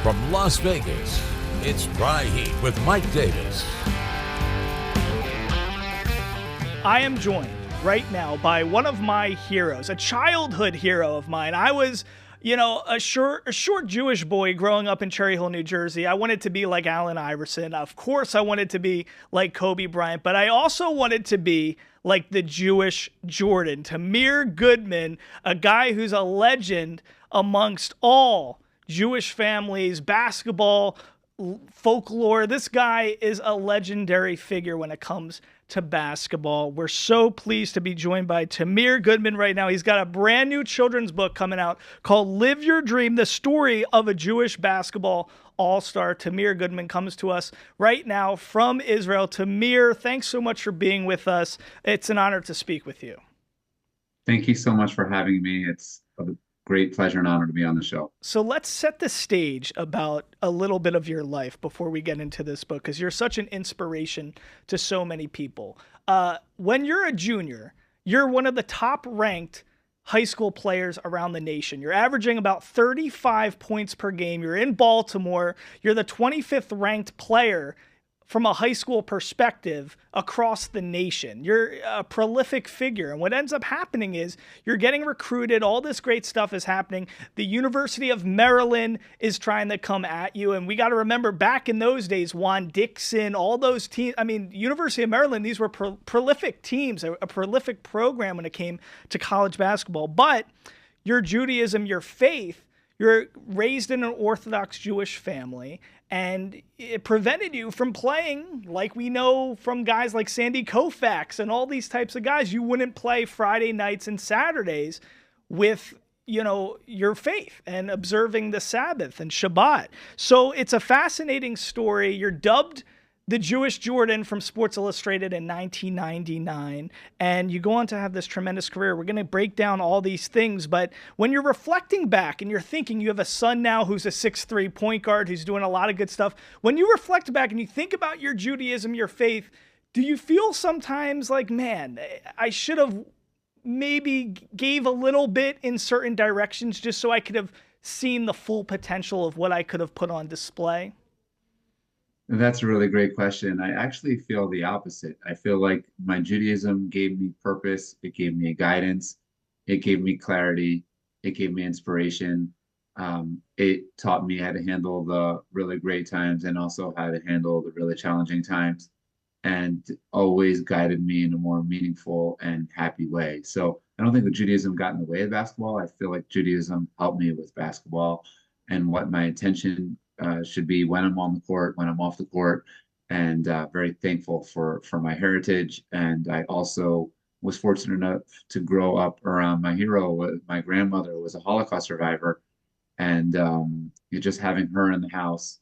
From Las Vegas, it's Dry Heat with Mike Davis. I am joined right now by one of my heroes, a childhood hero of mine. I was, a short Jewish boy growing up in Cherry Hill, New Jersey. I wanted to be like Allen Iverson. Of course, I wanted to be like Kobe Bryant, but I also wanted to be like the Jewish Jordan, Tamir Goodman, a guy who's a legend amongst all Jewish families, basketball, folklore. This guy is a legendary figure when it comes to basketball. We're so pleased to be joined by Tamir Goodman right now. He's got a brand new children's book coming out called Live Your Dream, the story of a Jewish basketball all-star. Tamir Goodman comes to us right now from Israel. Tamir, thanks so much for being with us. It's an honor to speak with you. Thank you so much for having me. It's a great pleasure and honor to be on the show. So let's set the stage about a little bit of your life before we get into this book, because you're such an inspiration to so many people. When you're a junior, you're one of the top ranked high school players around the nation. You're averaging about 35 points per game. You're in Baltimore. You're the 25th ranked player from a high school perspective across the nation. You're a prolific figure. And what ends up happening is you're getting recruited. All this great stuff is happening. The University of Maryland is trying to come at you. And we got to remember back in those days, Juan Dixon, all those teams. I mean, University of Maryland, these were prolific teams, a prolific program when it came to college basketball. But your Judaism, your faith, you're raised in an Orthodox Jewish family, and it prevented you from playing, like we know from guys like Sandy Koufax and all these types of guys. You wouldn't play Friday nights and Saturdays with, your faith and observing the Sabbath and Shabbat. So it's a fascinating story. You're dubbed the Jewish Jordan from Sports Illustrated in 1999, and you go on to have this tremendous career. We're going to break down all these things, but when you're reflecting back and you're thinking, you have a son now who's a 6'3" point guard who's doing a lot of good stuff. When you reflect back and you think about your Judaism, your faith, do you feel sometimes like, man, I should have maybe gave a little bit in certain directions just so I could have seen the full potential of what I could have put on display? That's a really great question. I actually feel the opposite. I feel like my Judaism gave me purpose. It gave me guidance. It gave me clarity. It gave me inspiration. It taught me how to handle the really great times and also how to handle the really challenging times, and always guided me in a more meaningful and happy way. So I don't think that Judaism got in the way of basketball. I feel like Judaism helped me with basketball and what my intention should be when I'm on the court, when I'm off the court, and very thankful for my heritage. And I also was fortunate enough to grow up around my hero. My grandmother was a Holocaust survivor, and just having her in the house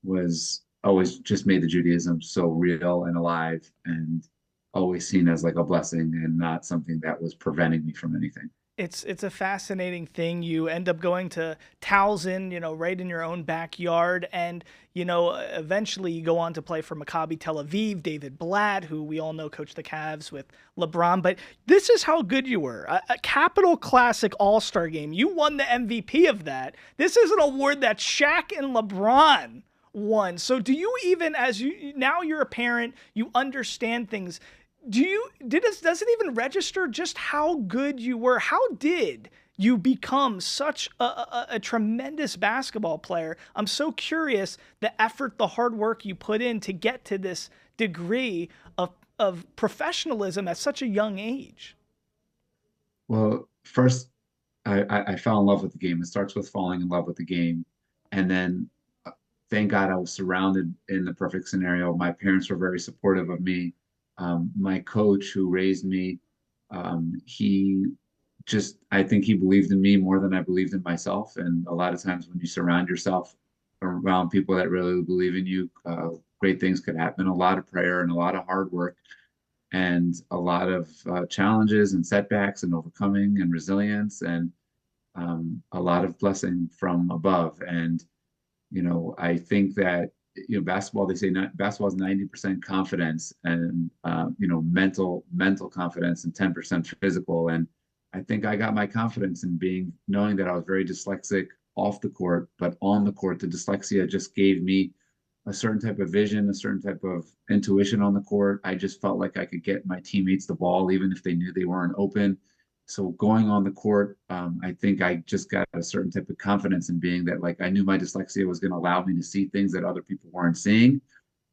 was always just made the Judaism so real and alive, and always seen as like a blessing and not something that was preventing me from anything. It's a fascinating thing. You end up going to Towson, right in your own backyard. And, eventually you go on to play for Maccabi Tel Aviv, David Blatt, who we all know coached the Cavs with LeBron. But this is how good you were. A Capital Classic All-Star game. You won the MVP of that. This is an award that Shaq and LeBron won. So do you even, now you're a parent, you understand things. Does it even register just how good you were? How did you become such a tremendous basketball player? I'm so curious the effort, the hard work you put in to get to this degree of professionalism at such a young age. Well, first, I fell in love with the game. It starts with falling in love with the game. And then, thank God I was surrounded in the perfect scenario. My parents were very supportive of me. My coach who raised me, I think he believed in me more than I believed in myself. And a lot of times when you surround yourself around people that really believe in you, great things could happen. A lot of prayer and a lot of hard work and a lot of challenges and setbacks and overcoming and resilience and a lot of blessing from above. And, I think that basketball, they say basketball is 90% confidence and, mental confidence and 10% physical. And I think I got my confidence in knowing that I was very dyslexic, off the court, but on the court, the dyslexia just gave me a certain type of vision, a certain type of intuition on the court. I just felt like I could get my teammates the ball, even if they knew they weren't open. So going on the court, I think I just got a certain type of confidence in being that like I knew my dyslexia was going to allow me to see things that other people weren't seeing,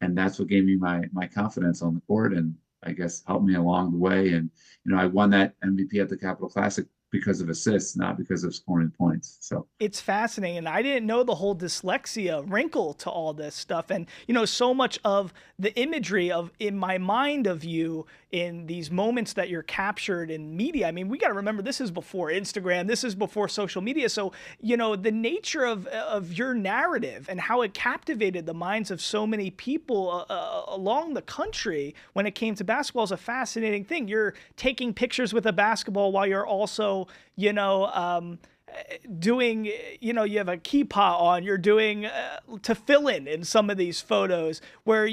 and that's what gave me my confidence on the court, and I guess helped me along the way. And I won that MVP at the Capital Classic because of assists, not because of scoring points. So It's fascinating. And I didn't know the whole dyslexia wrinkle to all this stuff. And, so much of the imagery of in my mind of you in these moments that you're captured in media. I mean, we got to remember this is before Instagram, this is before social media. So, the nature of your narrative and how it captivated the minds of so many people along the country when it came to basketball is a fascinating thing. You're taking pictures with a basketball while you're also, doing, you have a kippah on, you're doing to fill in some of these photos where,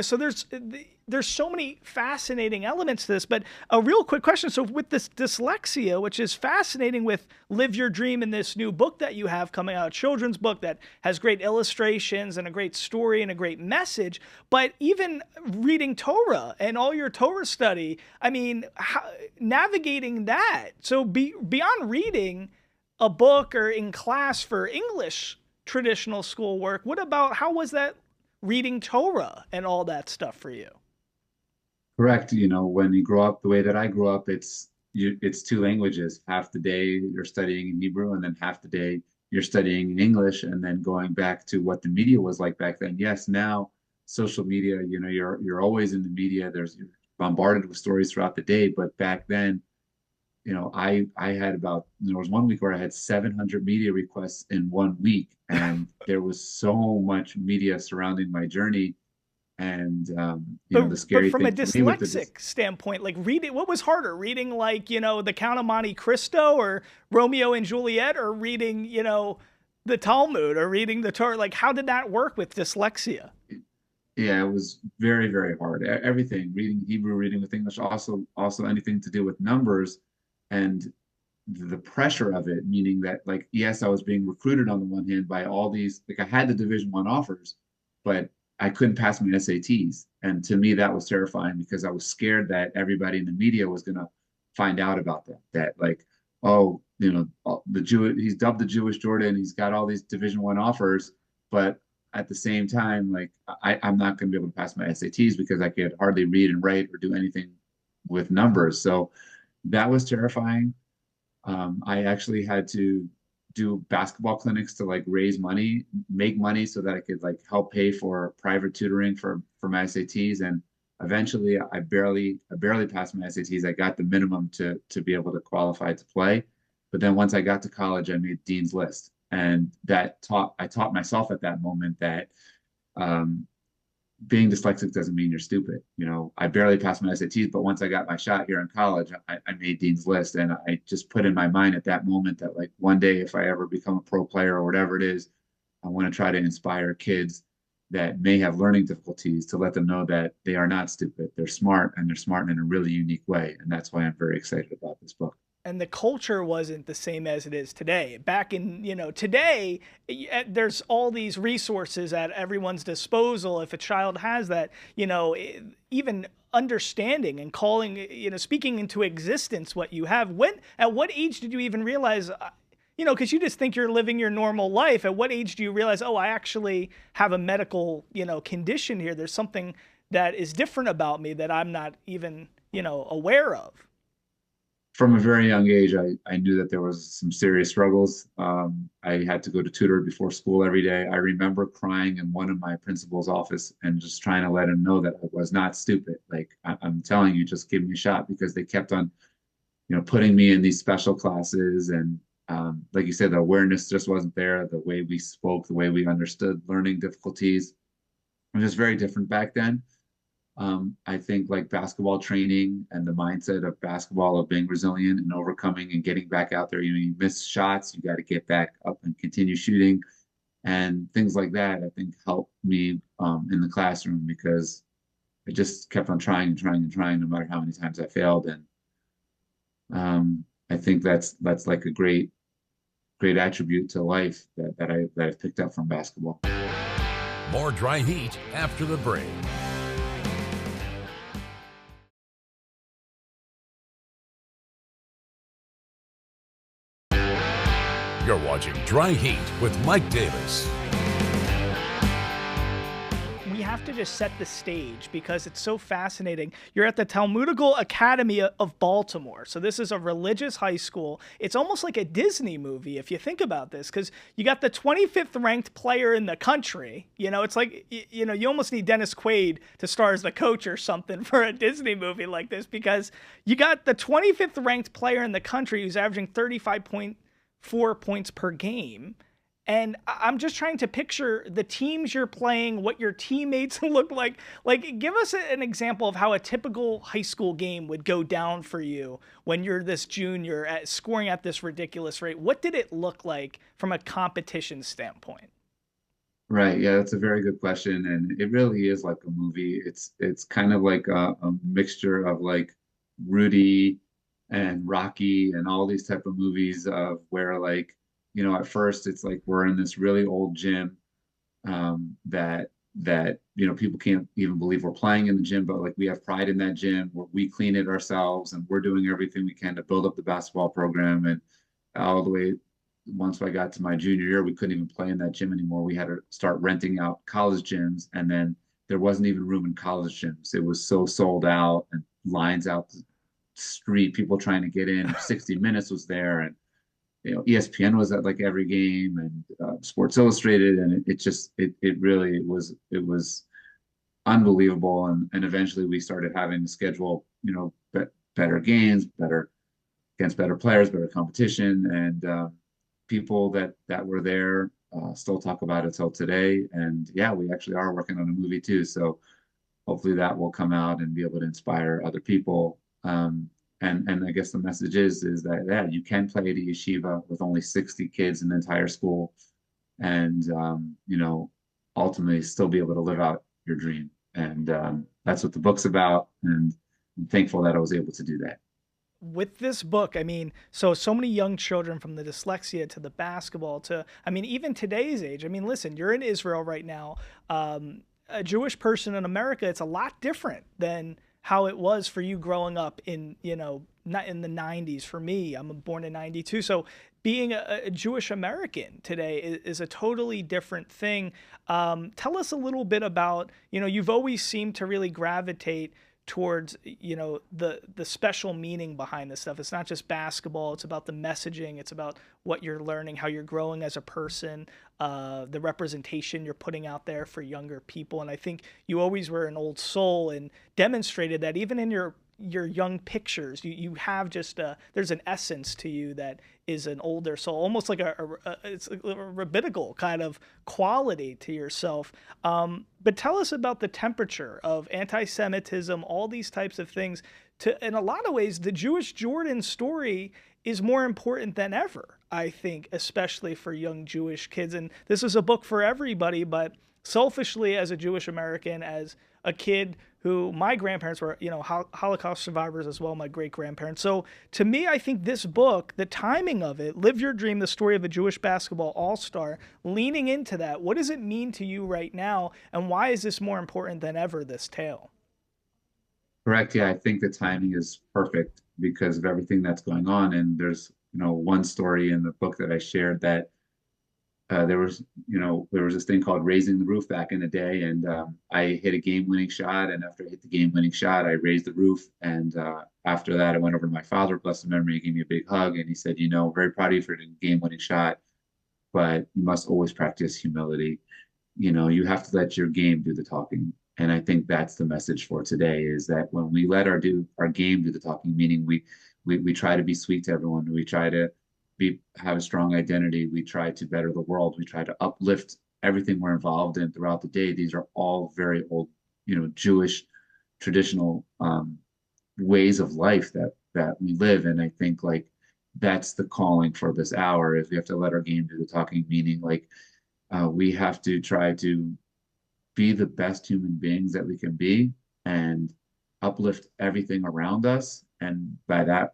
so there's so many fascinating elements to this. But a real quick question. So with this dyslexia, which is fascinating with Live Your Dream in this new book that you have coming out, a children's book that has great illustrations and a great story and a great message, but even reading Torah and all your Torah study, I mean, navigating that. So beyond reading a book or in class for English traditional school work, how was that reading Torah and all that stuff for you? correct. When you grow up the way that I grew up, it's two languages. Half the day you're studying in Hebrew, and then half the day you're studying in English, and then going back to what the media was like back then. Yes, now social media, you're always in the media. You're bombarded with stories throughout the day, but back then, I had there was one week where I had 700 media requests in one week, and there was so much media surrounding my journey. And the But scary from a thing for me with dyslexic standpoint, like reading, what was harder, reading like the Count of Monte Cristo or Romeo and Juliet, or reading the Talmud or reading the Torah? Like, how did that work with dyslexia? yeah, it was very, very hard. Everything, reading Hebrew, reading with English, also anything to do with numbers, and the pressure of it, meaning that like, yes, I was being recruited on the one hand by all these, like I had the Division I offers, but I couldn't pass my SATs. And to me, that was terrifying because I was scared that everybody in the media was going to find out about that. That like, oh, the Jew, he's dubbed the Jewish Jordan. He's got all these Division I offers, but at the same time, like I'm not going to be able to pass my SATs because I could hardly read and write or do anything with numbers. So that was terrifying. I actually had to do basketball clinics to like raise money, make money so that I could like help pay for private tutoring for my SATs. And eventually I barely passed my SATs. I got the minimum to be able to qualify to play. But then once I got to college, I made Dean's List. And I taught myself at that moment that um, being dyslexic doesn't mean you're stupid. I barely passed my SATs, but once I got my shot here in college, I made Dean's List. And I just put in my mind at that moment that like one day, if I ever become a pro player or whatever it is, I want to try to inspire kids that may have learning difficulties to let them know that they are not stupid. They're smart, and they're smart in a really unique way. And that's why I'm very excited about this book. And the culture wasn't the same as it is today. Back in, today, there's all these resources at everyone's disposal. If a child has that, even understanding and calling, speaking into existence what you have. At what age did you even realize, because you just think you're living your normal life. At what age do you realize, oh, I actually have a medical, condition here. There's something that is different about me that I'm not even, aware of. From a very young age, I knew that there was some serious struggles. I had to go to tutor before school every day. I remember crying in one of my principal's office and just trying to let him know that I was not stupid. Like I'm telling you, just give me a shot, because they kept on, putting me in these special classes. And like you said, the awareness just wasn't there. The way we spoke, the way we understood learning difficulties was just very different back then. I think like basketball training and the mindset of basketball of being resilient and overcoming and getting back out there. You miss shots, you got to get back up and continue shooting, and things like that. I think helped me in the classroom, because I just kept on trying and trying and trying, no matter how many times I failed. And I think that's like a great great attribute to life that I've picked up from basketball. More Dry Heat after the break. You're watching Dry Heat with Mike Davis. We have to just set the stage because it's so fascinating. You're at the Talmudical Academy of Baltimore. So this is a religious high school. It's almost like a Disney movie if you think about this, because you got the 25th ranked player in the country. You know, it's like, you know, you almost need Dennis Quaid to star as the coach or something for a Disney movie like this, because you got the 25th ranked player in the country who's averaging 35.4 points per game. And I'm just trying to picture the teams you're playing, what your teammates look like. Like, give us an example of how a typical high school game would go down for you when you're this junior scoring at this ridiculous rate. What did it look like from a competition standpoint? Right. Yeah, that's a very good question. And it really is like a movie. It's kind of like a mixture of like Rudy and Rocky and all these type of movies of where like, at first it's like we're in this really old gym that people can't even believe we're playing in the gym, but like we have pride in that gym where we clean it ourselves and we're doing everything we can to build up the basketball program. And all the way once I got to my junior year, we couldn't even play in that gym anymore. We had to start renting out college gyms, and then there wasn't even room in college gyms. It was so sold out and lines out the street, people trying to get in. 60 Minutes was there, and ESPN was at like every game, and Sports Illustrated, and it really was unbelievable. And eventually we started having to schedule better games, better against better players, better competition, and people that were there still talk about it till today. And yeah, we actually are working on a movie too, so hopefully that will come out and be able to inspire other people. And I guess the message is that yeah, you can play at a yeshiva with only 60 kids in the entire school, and ultimately still be able to live out your dream. And that's what the book's about. And I'm thankful that I was able to do that. With this book, I mean, so many young children, from the dyslexia to the basketball to, I mean, even today's age. I mean, listen, you're in Israel right now. A Jewish person in America, it's a lot different than how it was for you growing up in, not in the 90s. For me, I'm born in 92. So being a Jewish American today is a totally different thing. Tell us a little bit about, you've always seemed to really gravitate towards the special meaning behind this stuff. It's not just basketball, it's about the messaging, it's about what you're learning, how you're growing as a person, the representation you're putting out there for younger people. And I think you always were an old soul and demonstrated that even in your young pictures. You have just there's an essence to you that is an older soul, almost like it's a rabbinical kind of quality to yourself. But tell us about the temperature of anti-Semitism, all these types of things. In a lot of ways, the Jewish Jordan story is more important than ever, I think, especially for young Jewish kids. And this is a book for everybody, but selfishly, as a Jewish American, as a kid who my grandparents were, Holocaust survivors as well, my great grandparents. So to me, I think this book, the timing of it, Live Your Dream, the story of a Jewish basketball all-star, leaning into that, what does it mean to you right now? And why is this more important than ever, this tale? Correct. Yeah, I think the timing is perfect because of everything that's going on. And there's, one story in the book that I shared that there was this thing called raising the roof back in the day, and I hit a game-winning shot. And after I hit the game-winning shot, I raised the roof. And after that, I went over to my father, bless his memory, he gave me a big hug, and he said, very proud of you for the game-winning shot, but you must always practice humility. You have to let your game do the talking. And I think that's the message for today, is that when we let our game do the talking, meaning we try to be sweet to everyone, we try to have a strong identity, we try to better the world, we try to uplift everything we're involved in throughout the day. These are all very old, Jewish traditional ways of life that we live. And I think like that's the calling for this hour, is we have to let our game do the talking, meaning like we have to try to be the best human beings that we can be and uplift everything around us. And by that,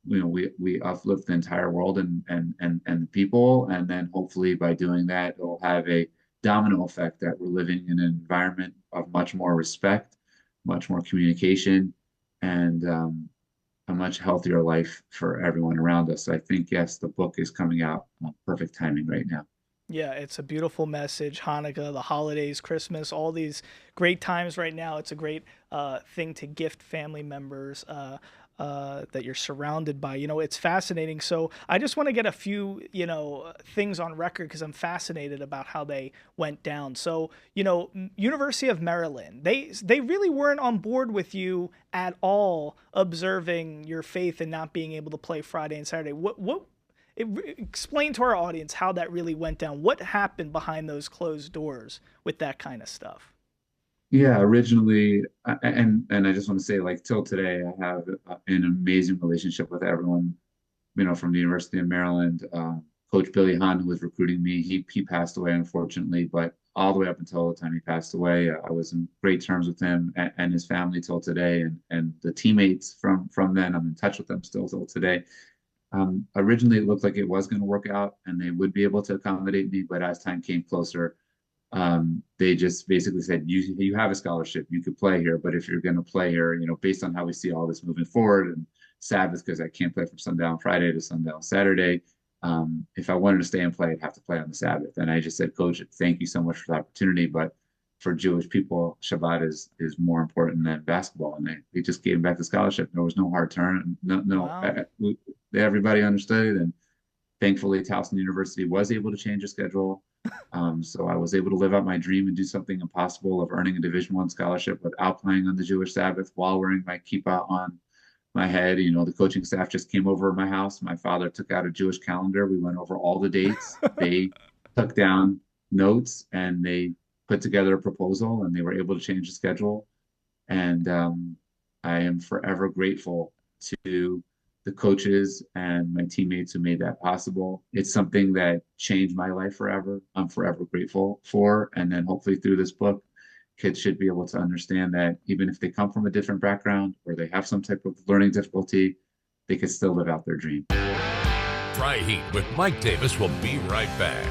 we uplift the entire world and people, and then hopefully by doing that, it'll have a domino effect that we're living in an environment of much more respect, much more communication, and a much healthier life for everyone around us. So I think, yes, the book is coming out perfect timing right now. Yeah, it's a beautiful message. Hanukkah, the holidays, Christmas, all these great times right now. It's a great thing to gift family members that you're surrounded by. It's fascinating. So I just want to get a few, things on record because I'm fascinated about how they went down. So, University of Maryland, they really weren't on board with you at all observing your faith and not being able to play Friday and Saturday. Explain to our audience how that really went down. What happened behind those closed doors with that kind of stuff? Yeah, originally, and I just want to say, like, till today, I have an amazing relationship with everyone, from the University of Maryland. Coach Billy Hahn, who was recruiting me, he passed away, unfortunately, but all the way up until the time he passed away, I was in great terms with him and his family till today, and the teammates from then, I'm in touch with them still till today. Originally, it looked like it was going to work out and they would be able to accommodate me, but as time came closer, they just basically said, you have a scholarship, you could play here, but if you're going to play here, based on how we see all this moving forward and Sabbath, because I can't play from sundown Friday to sundown Saturday. If I wanted to stay and play, I'd have to play on the Sabbath. And I just said, Coach, thank you so much for the opportunity, but for Jewish people, Shabbat is more important than basketball. And they just gave back the scholarship. There was no hard turn. No, no, Wow. everybody understood it. And thankfully, Towson University was able to change the schedule. So I was able to live out my dream and do something impossible of earning a Division I scholarship without playing on the Jewish Sabbath while wearing my kippah on my head. The coaching staff just came over to my house. My father took out a Jewish calendar. We went over all the dates. They took down notes and they put together a proposal and they were able to change the schedule. And I am forever grateful to the coaches and my teammates who made that possible. It's something that changed my life forever. I'm forever grateful for. And then hopefully through this book, kids should be able to understand that even if they come from a different background or they have some type of learning difficulty, they can still live out their dream. Dry Heat with Mike Davis will be right back.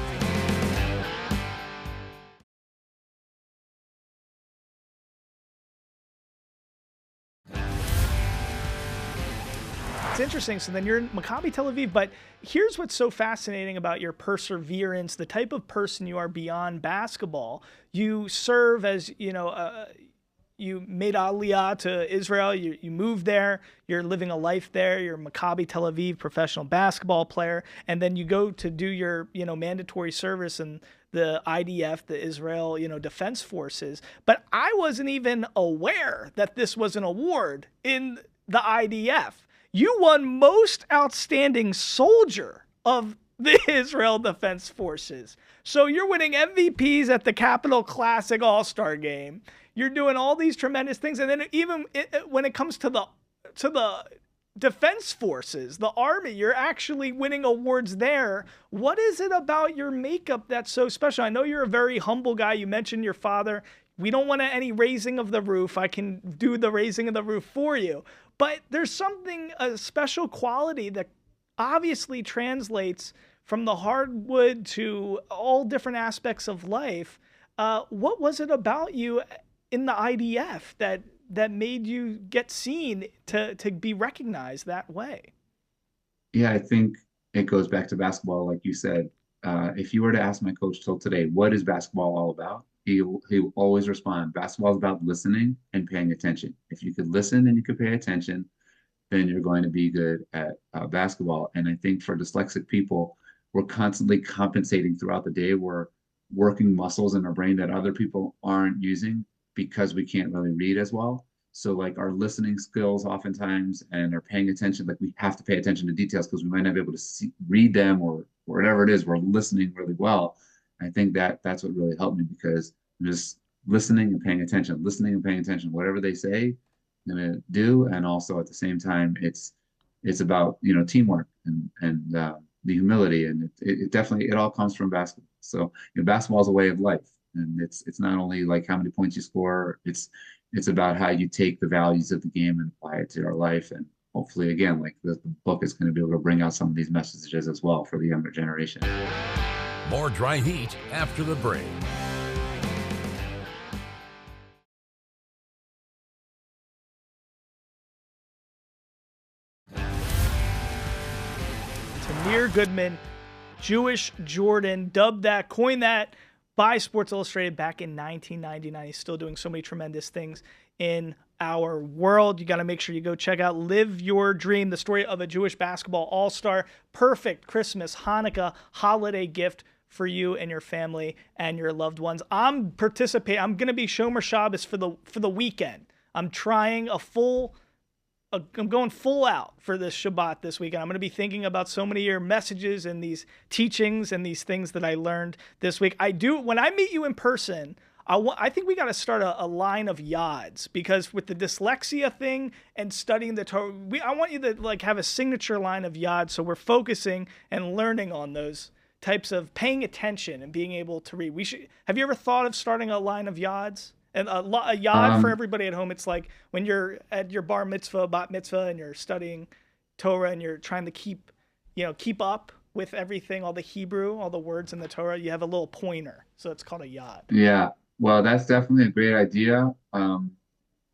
It's interesting. So then you're in Maccabi Tel Aviv, but here's what's so fascinating about your perseverance, the type of person you are beyond basketball. You serve as, you made Aliyah to Israel. You moved there. You're living a life there. You're a Maccabi Tel Aviv professional basketball player. And then you go to do your, mandatory service in the IDF, the Israel, Defense Forces. But I wasn't even aware that this was an award in the IDF. You won Most Outstanding Soldier of the Israel Defense Forces. So you're winning MVPs at the Capital Classic All-Star Game. You're doing all these tremendous things. And then even when it comes to the Defense Forces, the Army, you're actually winning awards there. What is it about your makeup that's so special? I know you're a very humble guy. You mentioned your father. We don't want any raising of the roof. I can do the raising of the roof for you. But there's a special quality that obviously translates from the hardwood to all different aspects of life. What was it about you in the IDF that made you get seen to be recognized that way? Yeah, I think it goes back to basketball, like you said. If you were to ask my coach till today, what is basketball all about? He will always respond, basketball is about listening and paying attention. If you could listen and you could pay attention, then you're going to be good at basketball. And I think for dyslexic people, we're constantly compensating throughout the day. We're working muscles in our brain that other people aren't using because we can't really read as well. So like our listening skills oftentimes and our paying attention, like we have to pay attention to details because we might not be able to read them or whatever it is, we're listening really well. I think that's what really helped me because I'm just listening and paying attention, whatever they say, I'm gonna do. And also at the same time, it's about teamwork and the humility, and it definitely it all comes from basketball. So basketball is a way of life, and it's not only like how many points you score. It's about how you take the values of the game and apply it to our life, and hopefully, again, like the book is going to be able to bring out some of these messages as well for the younger generation. More Dry Heat after the break. Tamir Goodman, Jewish Jordan, dubbed that, coined that by Sports Illustrated back in 1999. He's still doing so many tremendous things in our world. You got to make sure you go check out Live Your Dream, the story of a Jewish basketball all-star. Perfect Christmas, Hanukkah, holiday gift for you and your family and your loved ones. I'm going to be Shomer Shabbos for the weekend. I'm going full out for this Shabbat this weekend. I'm going to be thinking about so many of your messages and these teachings and these things that I learned this week. When I meet you in person, I think we got to start a line of yads, because with the dyslexia thing and studying the Torah, I want you to like have a signature line of yads, so we're focusing and learning on those types of paying attention and being able to read. Have you ever thought of starting a line of yads? And a yad for everybody at home, it's like when you're at your bar mitzvah, bat mitzvah, and you're studying Torah and you're trying to keep up with everything, all the Hebrew, all the words in the Torah, you have a little pointer. So it's called a yad. Yeah, well, that's definitely a great idea.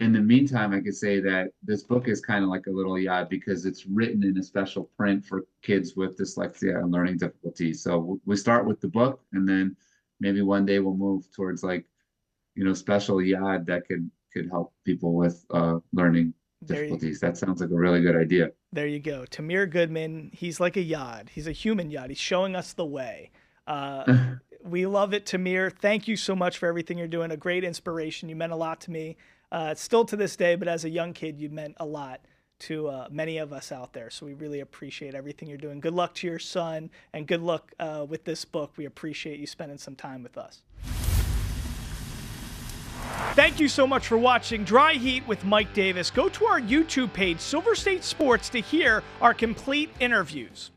In the meantime, I could say that this book is kind of like a little yad because it's written in a special print for kids with dyslexia and learning difficulties. So we start with the book, and then maybe one day we'll move towards like, special yad that could help people with learning difficulties. That sounds like a really good idea. There you go. Tamir Goodman, he's like a yad. He's a human yad. He's showing us the way. We love it, Tamir. Thank you so much for everything you're doing. A great inspiration. You meant a lot to me. Still to this day, but as a young kid, you meant a lot to many of us out there. So we really appreciate everything you're doing. Good luck to your son, and good luck with this book. We appreciate you spending some time with us. Thank you so much for watching Dry Heat with Mike Davis. Go to our YouTube page, Silver State Sports, to hear our complete interviews.